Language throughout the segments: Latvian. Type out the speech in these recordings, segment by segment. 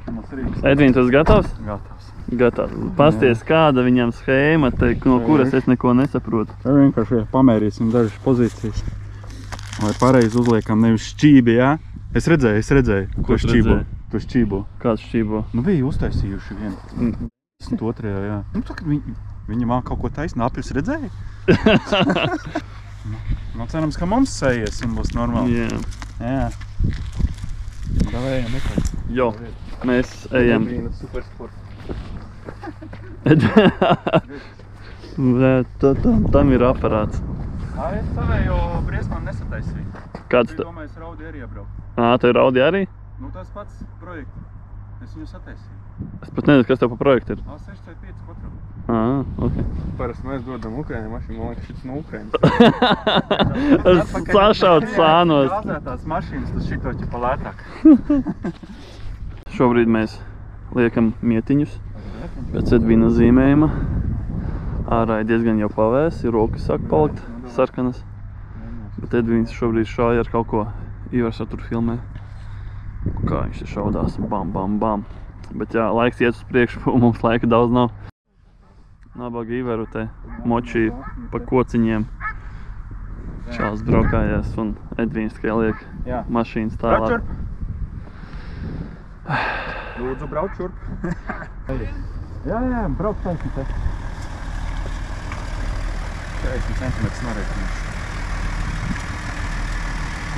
ka mums Rīgas. Edvīn, tu esi gatavs? Gatavs. Gatavs. Pasties, kāda viņam schēma, no kuras es neko nesaprotu. Vienkārši pamērīsim dažas pozīcijas. Lai pareizi uzliekam nevis šķībi, jā? Es redzēju. Ko tu redzēji? Tu šķībo. Kāds šķībo? Nu, bija uztaisījuši vienu. 2. jā. Nu, tā, kad viņi man kaut ko taisna, apļus redzēja. Nu, cerams, ka mums sējies un būs normāli. Jā. Davējam, meklēt. Jo, mēs ejam. Tam ir aparāts. Es savējo briesmām nesataisīju. Kāds tu? Es domāju, es Raudi arī iebrauku. Tu ir Raudi arī? Nu, tas pats projekts. Es viņu sataisīju. Es pat nezinu, kas tev pa projektu ir. 6C5 kvadram. Ok. Parasti mēs dodam Ukraiņu mašīnu, man liekas, šis no Ukraiņas. Es sašaut sānos. Gāzētās mašīnas, tas šito ķipa lētāk. Šobrīd mēs liekam mietiņus pēc Edvīna zīmējuma. Ārā ir diezgan jau pavēs, ir rokas sāk palikt sarkanas. Bet Edvīns šobrīd šāja ar kaut ko. Ivars tur filmē. Kā viņš te šaudās. Bam, bam, bam. Bet jā, laiks iet uz priekšu, mums laika daudz nav. Nabaga Ivaru te močīja pa kociņiem. Čāls braukājās un Edvīns tikai liek mašīnas tālāk. Lūdzu, brauc šurp. Jā, brauc taisni te. 40 centimetrus norēķināšu.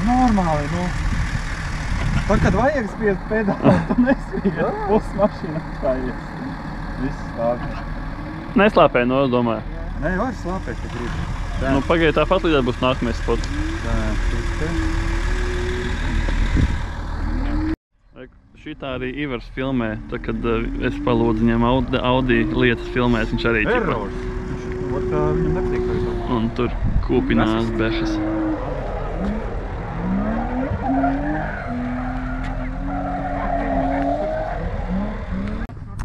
Normāli, nu. Tad, kad vajag spiest pedāli, tu nespiest. Pusi mašīna atstājies. Viss stāvi. Neslāpēji, no, es domāju. Nē, var slāpēt, ja gribi. Nu, pagaidi tāpat līdz būs nākamais spots. Šitā arī Ivars filmē, tad, kad es palūdzu viņam Audi lietas filmēt, viņš arī ķipa. Errors. Viņam nepatīk, ko es domāju. Un tur kūpinās bešas.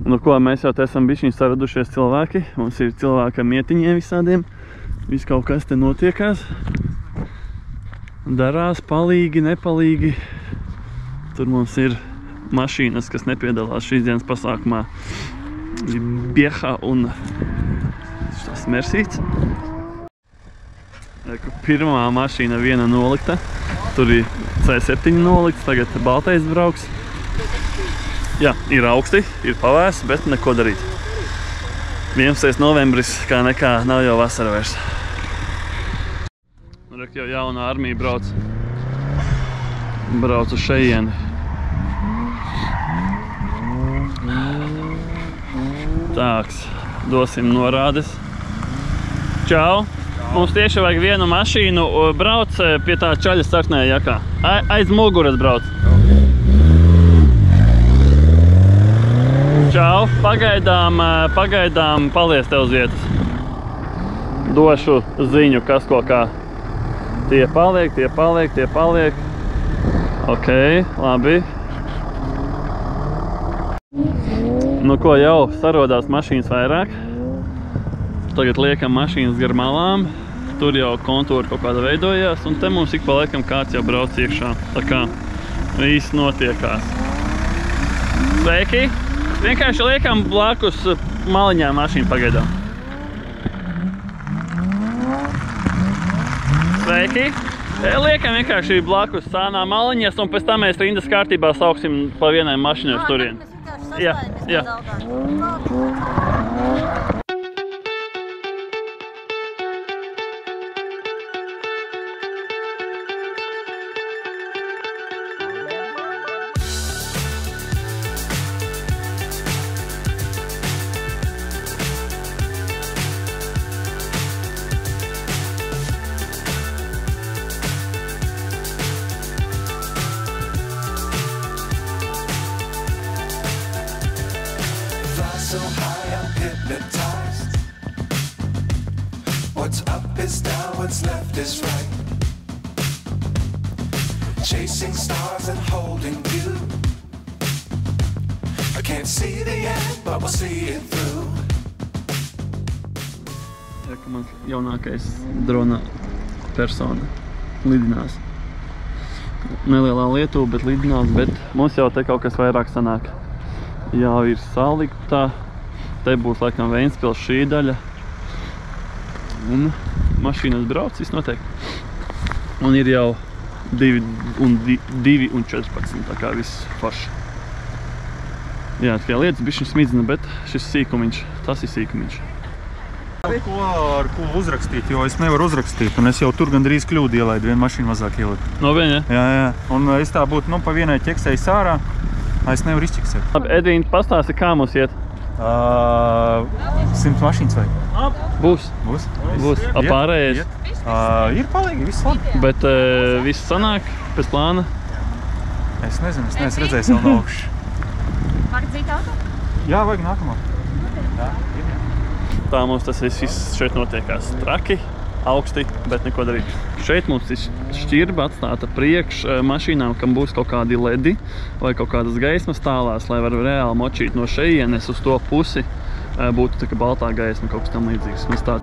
Nu ko, mēs jau te esam bišķiņ saradušies cilvēki. Mums ir cilvēki ar mietiņiem visādiem. Viss kaut kas te notiekās. Darās palīgi, nepalīgi. Tur mums ir mašīnas, kas nepiedalās šīs dienas pasākumā. Bieha un šis Mersīts. Pirmā mašīna viena nolikta. Tur ir C7 nolikts, tagad baltais brauks. Jā, ir augsti, ir pavēs, bet neko darīt. 11. novembris, kā nekā, nav jau vasara vairs. Rek jau jauna armija brauc uz šejieni. Tāks, dosim norādes. Čau! Mums tieši vajag vienu mašīnu, brauc pie tā čaļa sarknējā jakā. Aiz muguras brauc. Čau, pagaidām paliec tev uz vietas. Došu ziņu, kas ko kā. Tie paliek. Ok, labi. Nu ko, jau sarodās mašīnas vairāk. Tagad liekam mašīnas gar malām. Tur jau kontūri kaut kāda veidojās. Un te mums ik pa laikam kāds jau brauc iekšā. Tā kā viss notiekās. Sveiki! Vienkārši liekam blakus maliņām mašīnu pagaidām. Sveiki! Liekam vienkārši blakus sānā maliņas un pēc tam mēs rindas kārtībā sauksim pa vienai mašīnai uz turien. Jā. So high, I'm hypnotized. What's up is down, what's left is right. Chasing stars and holding you. I can't see the end, but we'll see it through. Mans jaunākais drona persona lidinās. Nelielā Lietuva, bet lidinās, bet mums jau te kaut kas vairāk sanāk. jau ir salikta. Te būs laikam Ventspils šī daļa. Un mašīnas brauc, viss notiek. Un ir jau 2 un 14, tā kā viss forši. Jā, tikai lietas bišķiņ smidzina, bet šis sīkumiņš, tas ir sīkumiņš. Ar ko uzrakstīt, jo es nevaru uzrakstīt, un es jau tur gandrīz kļūdu ielaidu, vienu mašīnu mazāk ieliku. No viena, ja? Jā, un es tā būtu, pa vienai ķeksēju sārā, es nevaru izķeksēt. Labi, Edvīna, pastāsti, kā mums iet? 100 mašīnas vai? Būs. Būs? Būs. Pārējais. Ir palīgi, viss labi. Bet viss sanāk pēc plāna? Es nezinu, es neesmu redzējis vēl no augšas. Vajag dzīt auto? Jā, vajag nākamā. Jā, ir. Tā mums tas viss šeit notiekās traki, augsti, bet neko darīt. Šeit mums ir šķirba atstāta priekš mašīnām, kam būs kaut kādi ledi vai kaut kādas gaismas tālās, lai var reāli močīt no šejienes uz to pusi. Būtu tā kā baltā gaisma, kaut kas tam līdzīgs. Mums tā.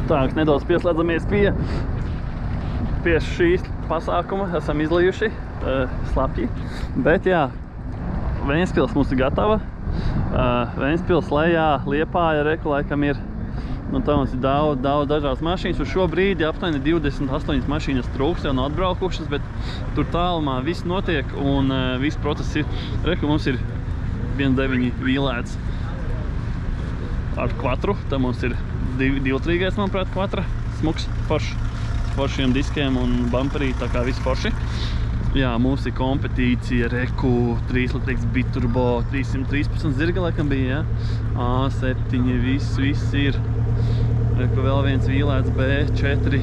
Tā, nedaudz pieslēdzamies pie šīs pasākuma, esam izlejuši slapji, bet jā, Ventspils mums ir gatava. Ventspils lejā, Liepāja reku laikam ir, un tā mums ir daudz dažādas mašīnas. Uz šo brīdi aptuveni 28 mašīnas trūks, jau nav atbraukušas, bet tur tālumā viss notiek un viss process ir. Reku mums ir 1.9 vīlēts ar kvatru, tā mums ir divtrīgais, manuprāt, kvatra, smuks, foršiem diskiem un bumperī, tā kā viss forši. Jā, mums ir kompetīcija, reku, 3 litrīgs biturbo, 313 zirga laikam bija, ja? A7, viss ir. Reku vēl viens vīlēts B4,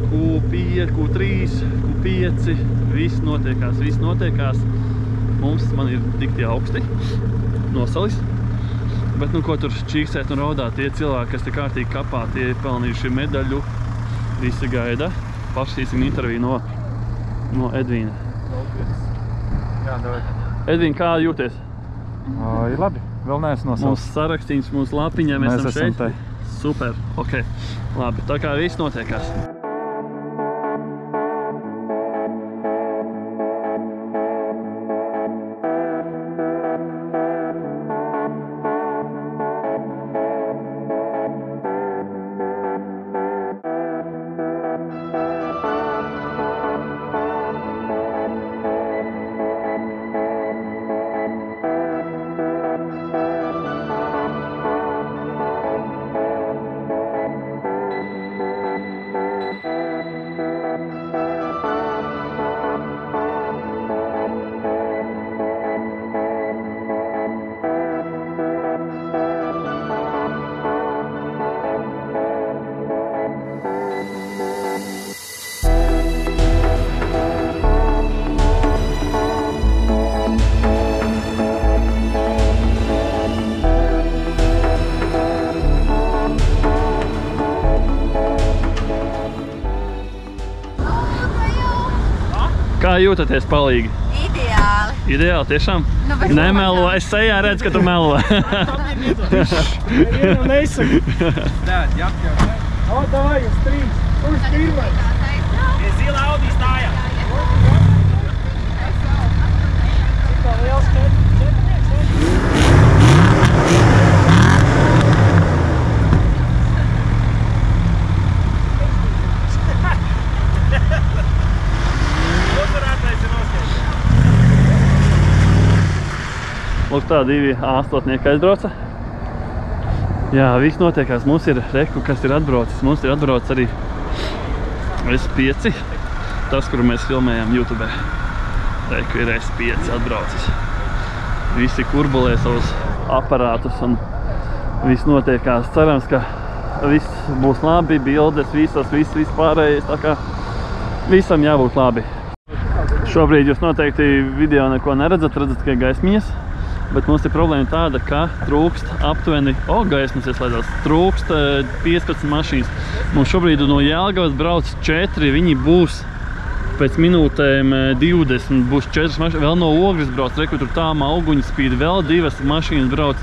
Q5, Q3, Q5, viss notiekās. Man ir tik tie augsti, nosalis. Bet nu ko tur čīksēt un raudāt, tie cilvēki, kas te kārtīgi kapā, tie ir pelnījuši medaļu, visi gaida. Pašķīsim interviju no Edvīna. Jā, davai. Edvīna, kā jūties? Ir labi, vēl neesmu nosaucis. Mums sarakstīns, mums lapiņā, mēs esam šeit. Te. Super, ok. Labi, tā kā viss notiekās. Kā jūtaties palīgi? Ideāli. Ideāli, tiešām? Nu, bet Nemelo, es sejā redzu, ka tu melo. Nesaku. O, davai, uz 3. Kurš pirmais? Zila Audi stājā. Tā liels 4. Lūk, tā 2 A8 aizbrauca. Jā, viss notiekās. Mums ir reku, kas ir atbraucis. Mums ir atbraucis arī S5. Tas, kuru mēs filmējām YouTube. Reku ir S5 atbraucis. Visi kurbulē savus aparātus un viss notiekās. Cerams, ka viss būs labi, bildes, viss pārējais. Tā kā visam jābūt labi. Šobrīd jūs noteikti video neko neredzat, redzat tikai gaismiņas. Bet mums ir problēma tāda, ka trūkst aptuveni, gaismas ieslēdzās, trūkst 15 mašīnas. Mums šobrīd no Jelgavas brauc 4, viņi būs pēc minūtēm 20, būs 4 mašīnas, vēl no Ogres brauc, reku tur tā Mauguņa spīd, vēl 2 mašīnas brauc.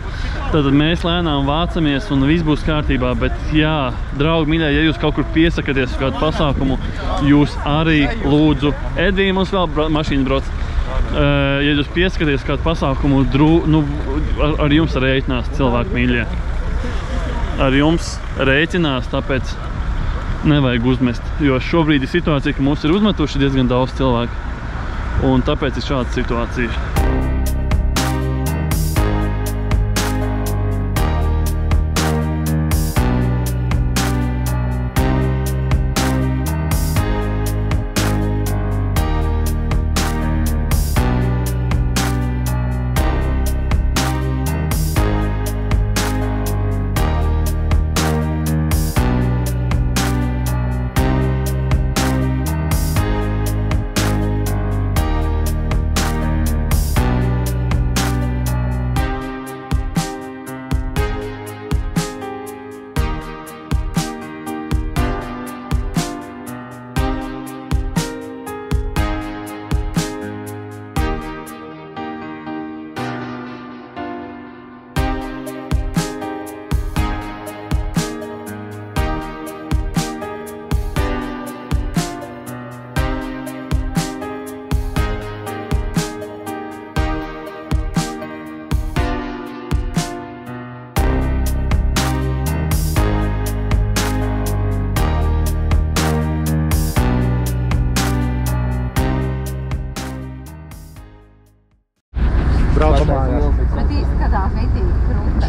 Tātad mēs lēnām vācamies un viss būs kārtībā, bet jā, draugi mīļie, ja jūs kaut kur piesakaties uz kādu pasākumu, jūs arī lūdzu, Edvija mums vēl mašīna brauc. Ja jūs pieskaties kādu pasākumu, ar jums rēķinās cilvēki mīļie. Ar jums rēķinās, tāpēc nevajag uzmest. Jo šobrīd ir situācija, ka mums ir uzmetuši diezgan daudz cilvēku. Un tāpēc ir šāda situācija.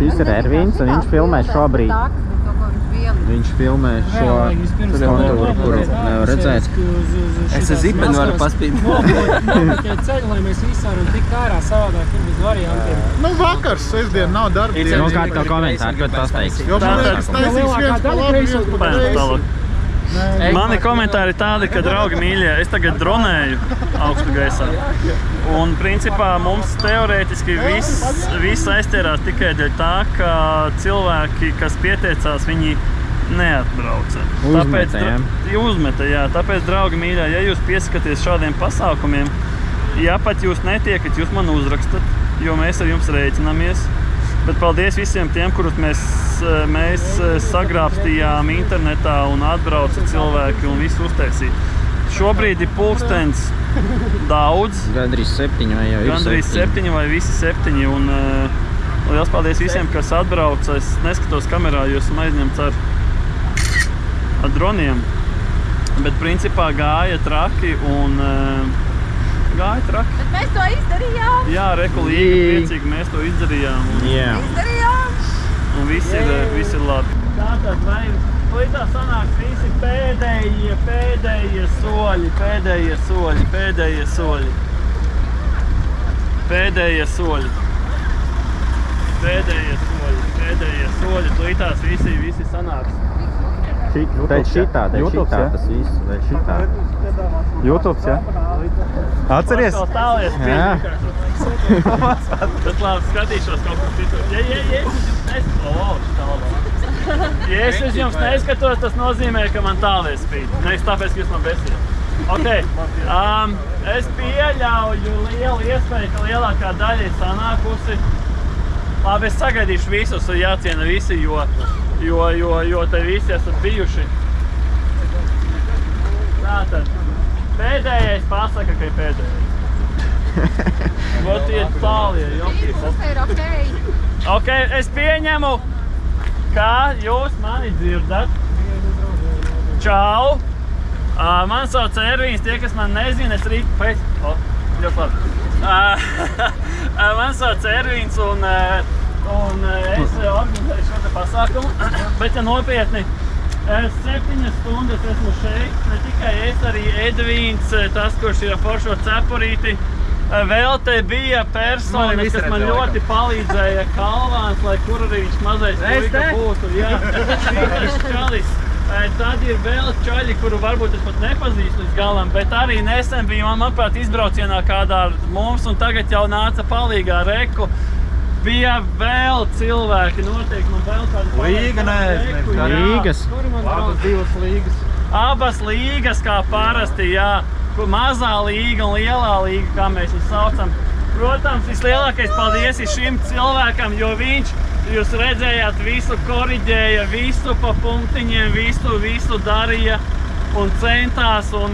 Šis ir Ervīns, un viņš filmē šobrīd. Viņš filmē šo kontūru, kuru nevar redzēt. Es ar zipeni varu paspīt. Ceļu, lai mēs visi varam tikt ārā savādāk, ir bez variantiem. Nu, vakars, sestdien nav darbdiena. Nu, kādu to komentāru, ko tas teiks? Jo man liekas, taisīs viens pa labi, viens pa kreisi. Mani komentāri tādi, ka, draugi mīļie, es tagad dronēju augstu gaisā. Un, principā, mums teorētiski viss aizķērās tikai dēļ tā, ka cilvēki, kas pieteicās, viņi neatbrauca. Uzmeta, jā? Uzmeta, jā. Tāpēc, draugi mīļie, ja jūs pieskaties šādiem pasākumiem, ja pat jūs netiekat, jūs man uzrakstat, jo mēs ar jums rēķinamies. Bet paldies visiem tiem, kurus mēs sagrābstījām internetā un atbrauca cilvēki un visu uztaisīja. Šobrīd ir pulkstens daudz. Gandrīz 7 vai jau ir 7. Gandrīz 7 vai visi 7. Un liels paldies visiem, kas atbrauca. Es neskatos kamerā, jo esmu aizņemts ar droniem. Bet principā gāja traki un... Bet mēs to izdarījām. Jā, rekulīgi, priecīgi mēs to izdarījām. Izdarījām. Un viss ir labi. Tātad, vai līdzā sanāks visi pēdējie soļi. Līdzās visi sanāks. Dēļ šitā, tas viss, dēļ šitā. YouTubes, jā? Atceries? Jā. Bet labi, skatīšos kaut kur citur. Ja es uz jums neskatos, tas nozīmē, ka man tālēs spīd. Nevis tāpēc, ka jūs man besiet. Okay. Es pieļauju lielu iespēju, ka lielākā daļa ir sanākusi. Labi, es sagaidīšu visus, jāciena visi, jo te visi esat bijuši. Tātad, pēdējais pasaka, ka ir pēdējais. Vot tie tālie, joki. Tas ir okei. Ok, es pieņemu, kā jūs mani dzirdat. Čau! Man sauc Ervīns, tie, kas man nezina, es Rīku pēc... Ļoti labi. Man sauc Ervīns un es organizēju šo te pasākumu, bet ja nopietni, 7 stundas esmu šeit, ne tikai es, arī Edvīns, tas, kurš ir foršo cepurīti. Vēl te bija personas, kas man ļoti palīdzēja, Kalvāns, lai kur arī viņš mazais puika būtu. Jā, šitais čalis. Tad ir vēl čaļi, kuru varbūt es pat nepazīstu līdz galam, bet arī nesen bija, manuprāt, izbraucienā kādā ar mums, un tagad jau nāca palīgā Reku. Bija vēl cilvēki, noteikti man vēl kāda Līga, nē, Līgas. Abas divas līgas. Abas līgas, kā parasti, jā. Mazā līga un lielā līga, kā mēs viņu saucam. Protams, vislielākais paldies ir šim cilvēkam, jo viņš, jūs redzējāt, visu koriģēja, visu pa punktiņiem, visu darīja un centās. Un,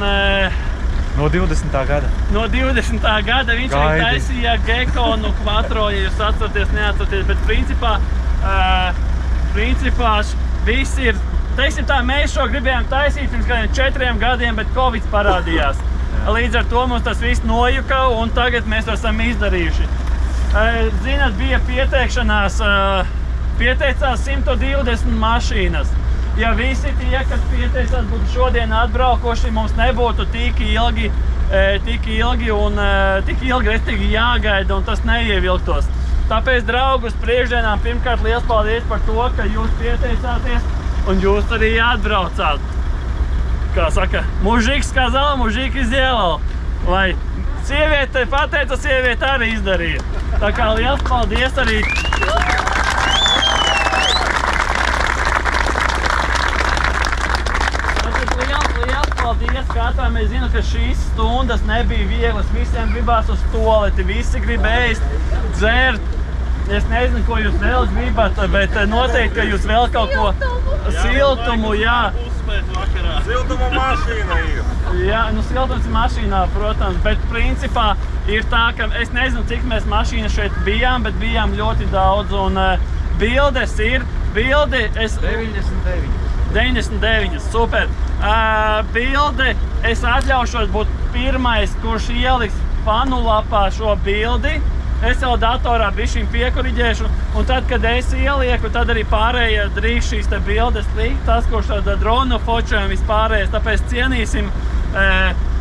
no 20. gada. No 20. gada viņš arī taisīja Gekonu Quattro, ja jūs atceraties, neatceraties, bet principā viss ir, teiksim tā, mēs šo gribējām taisīt pirms kādiem 4 gadiem, bet Covid parādījās. Līdz ar to mums tas viss nojuka un tagad mēs to esam izdarījuši. Zināt, bija pieteikšanās, pieteicās 120 mašīnas. Ja visi tie, kas pieteicās, būtu šodien atbraukoši, mums nebūtu tik ilgi un tik ilgi restīgi jāgaida un tas neievilktos. Tāpēc, draugus, priekšdienām pirmkārt liels paldies par to, ka jūs pieteicāties un jūs arī atbraucāt. Kā saka, mužīks сказал, mužīk izdielal. Lai sieviete pateica, sieviete arī izdarīja. Tā kā liels paldies arī. Liels paldies katram. Es zinu, ka šīs stundas nebija vieglas. Visiem gribās uz toleti, visi grib ēst, dzert. Es nezinu, ko jūs vēl gribat, bet noteikti, ka jūs vēl kaut ko siltumu, jā. Siltuma mašīna ir. Jā, nu siltums ir mašīnā, protams, bet principā ir tā, ka es nezinu, cik mēs mašīnas šeit bijām, bet bijām ļoti daudz un bildes ir, 99, super. Bilde, es atļaušos būt pirmais, kurš ieliks fanu lapā šo bildi. Es jau datorā bišķiņ piekoriģēšu, un tad, kad es ielieku, tad arī pārējie drīz šīs te bildes likt, tas, kurš ar dronu fočojam vispārējais, tāpēc cienīsim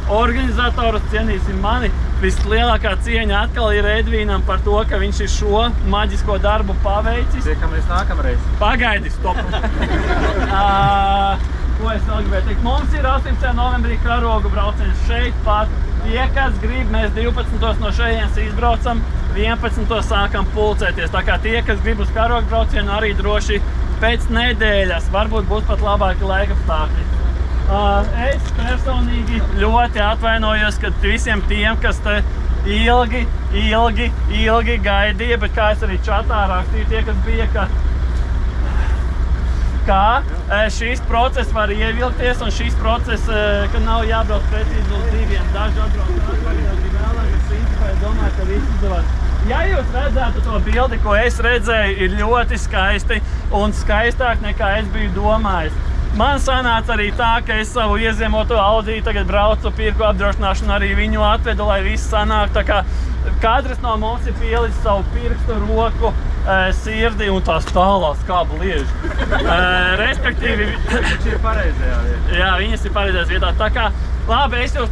organizatorus, cienīsim mani. Vislielākā cieņa atkal ir Edvīnam par to, ka viņš ir šo maģisko darbu paveicis. Tiekamies nākamreiz. Pagaidi, stop! Ko es vēl gribēju teikt? Mums ir 18. novembrī karogu brauciens šeit pat. Tie, kas grib, mēs 12. no šejienes izbraucam, 11. sākam pulcēties. Tā kā tie, kas grib uz karogu braucienu, arī droši pēc nedēļas, varbūt būs pat labāki laikapstākļi. Es personīgi ļoti atvainojos, ka visiem tiem, kas te ilgi gaidīja, bet kā es arī čatā rakstīju, tie, kas bija, ka šīs process var ievilkties un šīs process, ka nav jābrauc precīzi uz 2, daži atbrauc atvaļīgi vēlāk, bet principā es domāju, ka viss izdevās. Ja jūs redzētu to bildi, ko es redzēju, ir ļoti skaisti un skaistāk nekā es biju domājis. Man sanāca arī tā, ka es savu ieziemoto Audi tagad braucu pirku apdrošināšanu, arī viņu atvedu, lai viss sanāk. Tā kā katrs no mums ir pielicis savu pirkstu, roku, sirdi un tās tālās kābu lieži. Respektīvi, Viņš ir pareizajā vietā. Jā, viņas ir pareizajās vietā. Tā kā, labi, es jūs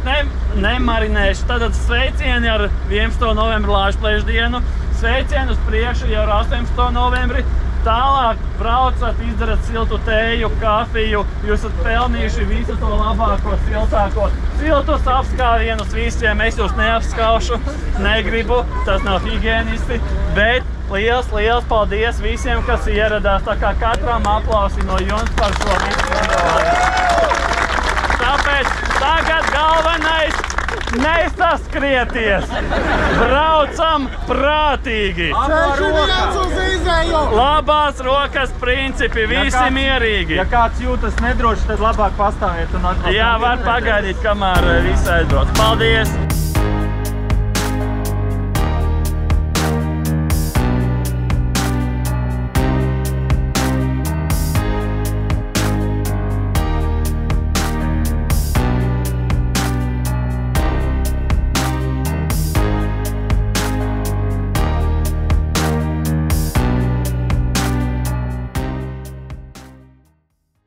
nemarinēšu. Tad sveicieni ar 11. novembri Lāčplēšu, sveicieni uz priekšu jau ar 18. novembri. Tālāk braucat, izdarat siltu tēju, kafiju, jūs esat pelnījuši visu to labāko, siltāko. Siltus apskāvienus visiem, es jūs neapskaušu, negribu, tas nav higienisti, bet liels paldies visiem, kas ieradās. Tā kā katram aplausi no jums par šo visu. Tāpēc tagad galvenais. nesaskrieties! Braucam prātīgi! Labās rokas principi, visi mierīgi! Ja kāds jūtas nedroši, tad labāk pastāviet un atbraukt. Jā, var pagaidīt, kamēr visi aizbrauc. Paldies!